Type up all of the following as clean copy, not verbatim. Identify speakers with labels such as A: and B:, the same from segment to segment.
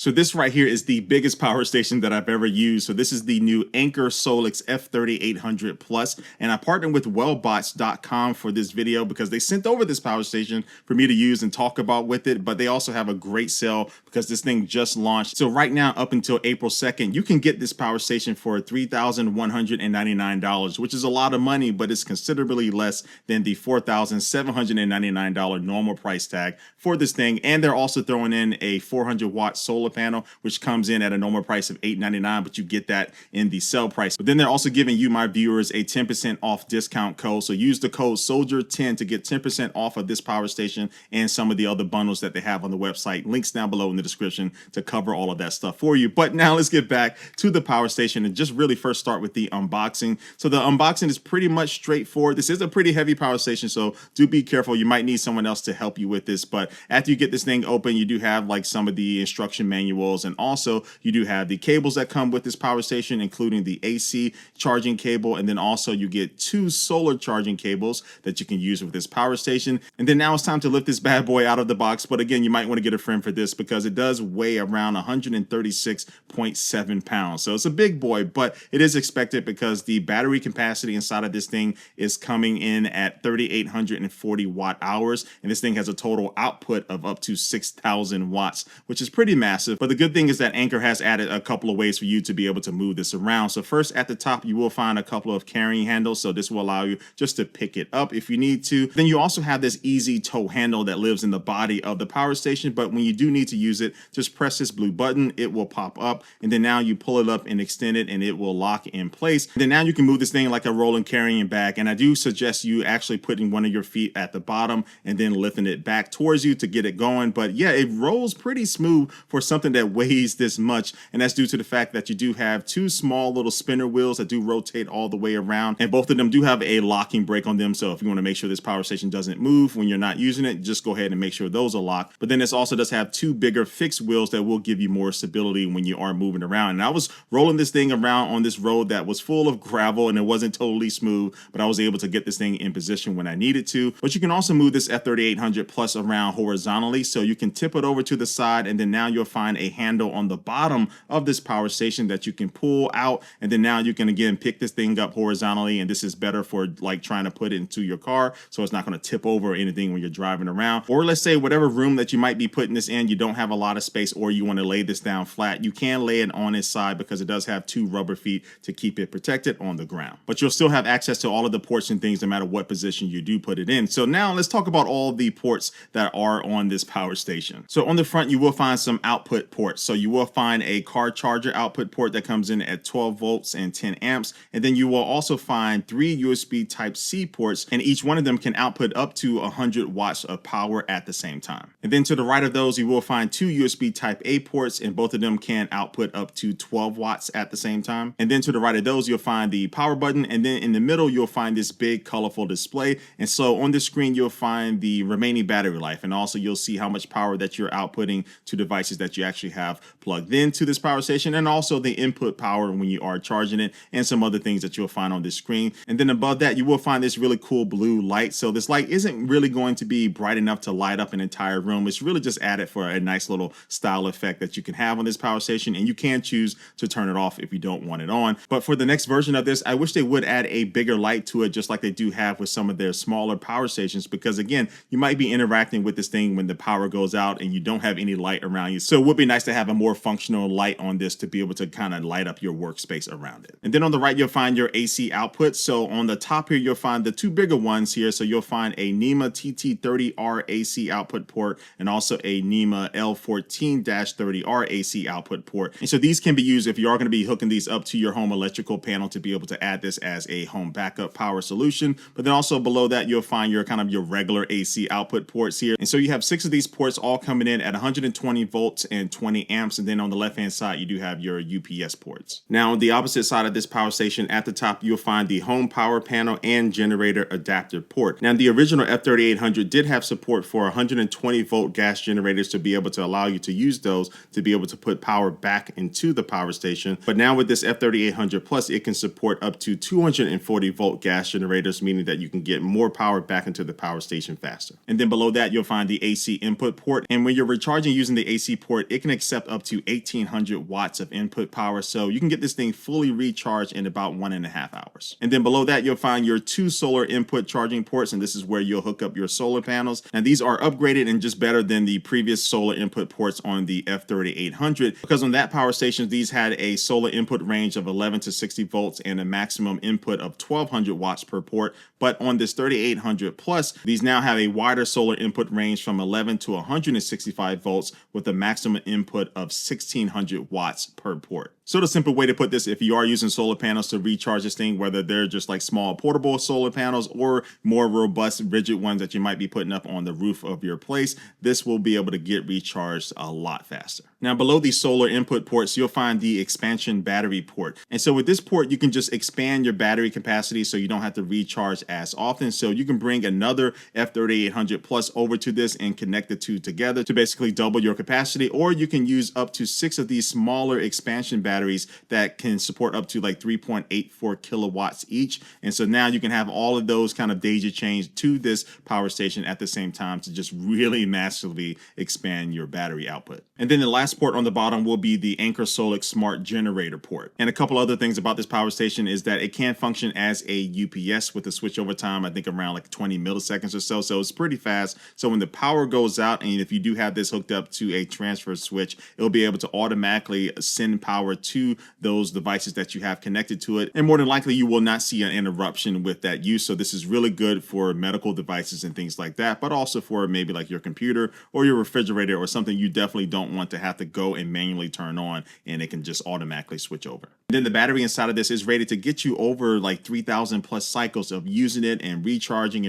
A: So this right here is the biggest power station that I've ever used. So this is the new Anker SOLIX F3800 Plus, and I partnered with wellbots.com for this video because they sent over this power station for me to use and talk about with it, but they also have a great sale because this thing just launched. So right now, up until April 2nd, you can get this power station for $3,199, which is a lot of money, but it's considerably less than the $4,799 normal price tag for this thing. And they're also throwing in a 400-watt solar panel, which comes in at a normal price of $899, but you get that in the sale price. But then they're also giving you, my viewers, a 10% off discount code. So use the code SOLDIER10 to get 10% off of this power station and some of the other bundles that they have on the website. Links down below in the description to cover all of that stuff for you. But now let's get back to the power station and just really first start with the unboxing. So the unboxing is pretty much straightforward. This is a pretty heavy power station, so do be careful. You might need someone else to help you with this. But after you get this thing open, you do have like some of the instruction manuals, and also you do have the cables that come with this power station, including the AC charging cable, and then also you get 2 solar charging cables that you can use with this power station. And then now it's time to lift this bad boy out of the box. But again, you might want to get a friend for this because it does weigh around 136.7 pounds. So it's a big boy, but it is expected because the battery capacity inside of this thing is coming in at 3,840 watt hours, and this thing has a total output of up to 6,000 watts, which is pretty massive. But the good thing is that Anker has added a couple of ways for you to be able to move this around. So first, at the top, you will find a couple of carrying handles. So this will allow you just to pick it up if you need to. Then you also have this easy tow handle that lives in the body of the power station. But when you do need to use it, just press this blue button. It will pop up. And then now you pull it up and extend it, and it will lock in place. And then now you can move this thing like a rolling carrying bag. And I do suggest you actually putting one of your feet at the bottom and then lifting it back towards you to get it going. But yeah, it rolls pretty smooth for something that weighs this much. And that's due to the fact that you do have 2 small little spinner wheels that do rotate all the way around. And both of them do have a locking brake on them. So if you want to make sure this power station doesn't move when you're not using it, just go ahead and make sure those are locked. But then this also does have 2 bigger fixed wheels that will give you more stability when you are moving around. And I was rolling this thing around on this road that was full of gravel and it wasn't totally smooth, but I was able to get this thing in position when I needed to. But you can also move this F3800 Plus around horizontally. So you can tip it over to the side, and then now you'll find a handle on the bottom of this power station that you can pull out. And then now you can again pick this thing up horizontally. And this is better for like trying to put it into your car, so it's not going to tip over or anything when you're driving around. Or let's say whatever room that you might be putting this in, you don't have a lot of space, or you want to lay this down flat, you can lay it on its side because it does have 2 rubber feet to keep it protected on the ground. But you'll still have access to all of the ports and things no matter what position you do put it in. So now let's talk about all the ports that are on this power station. So on the front, you will find some output ports. So you will find a car charger output port that comes in at 12 volts and 10 amps. And then you will also find 3 USB Type-C ports, and each one of them can output up to 100 watts of power at the same time. And then to the right of those, you will find 2 USB Type-A ports, and both of them can output up to 12 watts at the same time. And then to the right of those, you'll find the power button, and then in the middle, you'll find this big colorful display. And so on the screen, you'll find the remaining battery life, and also you'll see how much power that you're outputting to devices that you actually have plugged into this power station, and also the input power when you are charging it, and some other things that you'll find on this screen. And then above that, you will find this really cool blue light. So this light isn't really going to be bright enough to light up an entire room. It's really just added for a nice little style effect that you can have on this power station, and you can choose to turn it off if you don't want it on. But for the next version of this, I wish they would add a bigger light to it, just like they do have with some of their smaller power stations, because again, you might be interacting with this thing when the power goes out and you don't have any light around you. So it would be nice to have a more functional light on this to be able to kind of light up your workspace around it. And then on the right, you'll find your AC output. So on the top here, you'll find the 2 bigger ones here. So you'll find a NEMA TT30R AC output port, and also a NEMA L14-30R AC output port. And so these can be used if you are going to be hooking these up to your home electrical panel to be able to add this as a home backup power solution. But then also below that, you'll find your kind of your regular AC output ports here. And so you have 6 of these ports all coming in at 120 volts and 20 amps. And then on the left hand side, you do have your UPS ports. Now on the opposite side of this power station, at the top, you'll find the home power panel and generator adapter port. Now the original F3800 did have support for 120 volt gas generators to be able to allow you to use those to be able to put power back into the power station. But now with this F3800 Plus, it can support up to 240 volt gas generators, meaning that you can get more power back into the power station faster. And then below that, you'll find the AC input port. And when you're recharging using the AC port, it can accept up to 1800 watts of input power. So you can get this thing fully recharged in about 1.5 hours. And then below that, you'll find your 2 solar input charging ports. And this is where you'll hook up your solar panels. Now these are upgraded and just better than the previous solar input ports on the F3800, because on that power station, these had a solar input range of 11 to 60 volts and a maximum input of 1200 watts per port. But on this 3800 Plus, these now have a wider solar input range from 11 to 165 volts with a maximum input of 1600 watts per port. So the simple way to put this, if you are using solar panels to recharge this thing, whether they're just like small portable solar panels or more robust rigid ones that you might be putting up on the roof of your place, this will be able to get recharged a lot faster. Now below these solar input ports, you'll find the expansion battery port. And so with this port, you can just expand your battery capacity so you don't have to recharge as often. So you can bring another F3800 Plus over to this and connect the two together to basically double your capacity, or you can use up to 6 of these smaller expansion batteries that can support up to like 3.84 kilowatts each. And so now you can have all of those kind of daisy chains to this power station at the same time to just really massively expand your battery output. And then the last port on the bottom will be the Anker SOLIX smart generator port. And a couple other things about this power station is that it can function as a UPS with a switchover time, I think around like 20 milliseconds or so. So it's pretty fast. So when the power goes out, and if you do have this hooked up to a transfer switch, it'll be able to automatically send power to those devices that you have connected to it. And more than likely, you will not see an interruption with that use. So this is really good for medical devices and things like that, but also for maybe like your computer or your refrigerator or something you definitely don't want to have to go and manually turn on, and it can just automatically switch over. And then the battery inside of this is rated to get you over like 3,000 plus cycles of using it and recharging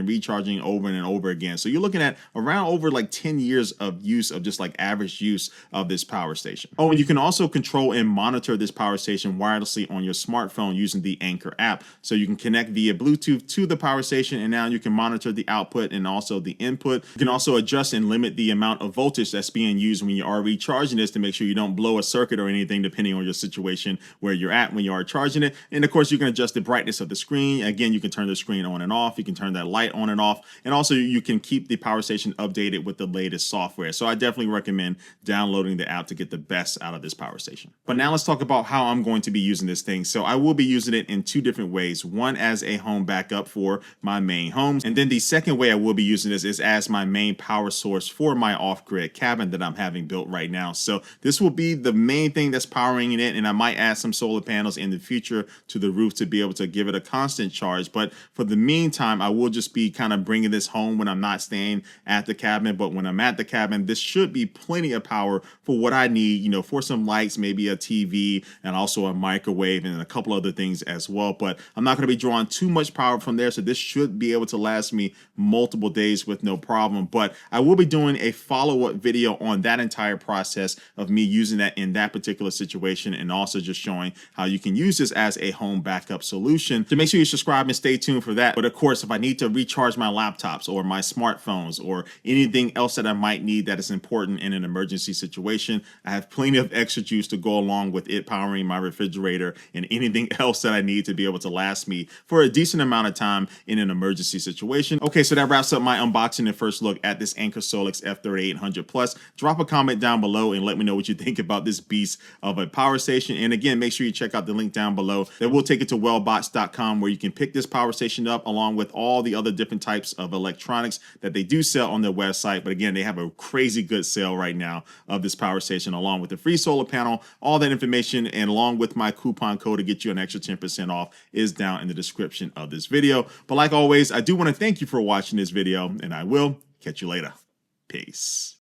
A: over and over again. So you're looking at around over like 10 years of use of just like average use of this power station. Oh, and you can also control and monitor this power station wirelessly on your smartphone using the Anker app. So you can connect via Bluetooth to the power station, and now you can monitor the output and also the input. You can also adjust and limit the amount of voltage that's being used when you are recharging this to make sure you don't blow a circuit or anything, depending on your situation where you're at when you are charging it. And of course, you can adjust the brightness of the screen. Again, you can turn the screen on and off. You can turn that light on and off. And also you can keep the power station updated with the latest software. So I definitely recommend downloading the app to get the best out of this power station. But now let's talk about how I'm going to be using this thing. So I will be using it in 2 different ways. One as a home backup for my main homes. And then the second way I will be using this is as my main power source for my off-grid cabin that I'm having built right now. So this will be the main thing that's powering it. And I might add some solar panels in the future to the roof to be able to give it a constant charge. But for the meantime, I will just be kind of bringing this home when I'm not staying at the cabin. But when I'm at the cabin, this should be plenty of power for what I need, you know, for some lights, maybe a TV, and also a microwave and a couple other things as well. But I'm not going to be drawing too much power from there. So this should be able to last me multiple days with no problem. But I will be doing a follow-up video on that entire process of me using that in that particular situation, and also just showing how you can use this as a home backup solution. So make sure you subscribe and stay tuned for that. But of course, if I need to recharge my laptops or my smartphones or anything else that I might need that is important in an emergency situation, I have plenty of extra juice to go along with it powering my refrigerator and anything else that I need to be able to last me for a decent amount of time in an emergency situation. Okay, so that wraps up my unboxing and first look at this Anker SOLIX F3800 Plus. Drop a comment down below and let me know what you think about this beast of a power station. And again, make sure you check out the link down below that will take you to wellbots.com, where you can pick this power station up along with all the other different types of electronics that they do sell on their website. But again, they have a crazy good sale right now of this power station along with the free solar panel. All that information and along with my coupon code to get you an extra 10% off is down in the description of this video. But like always, I do want to thank you for watching this video, and I will catch you later. Peace.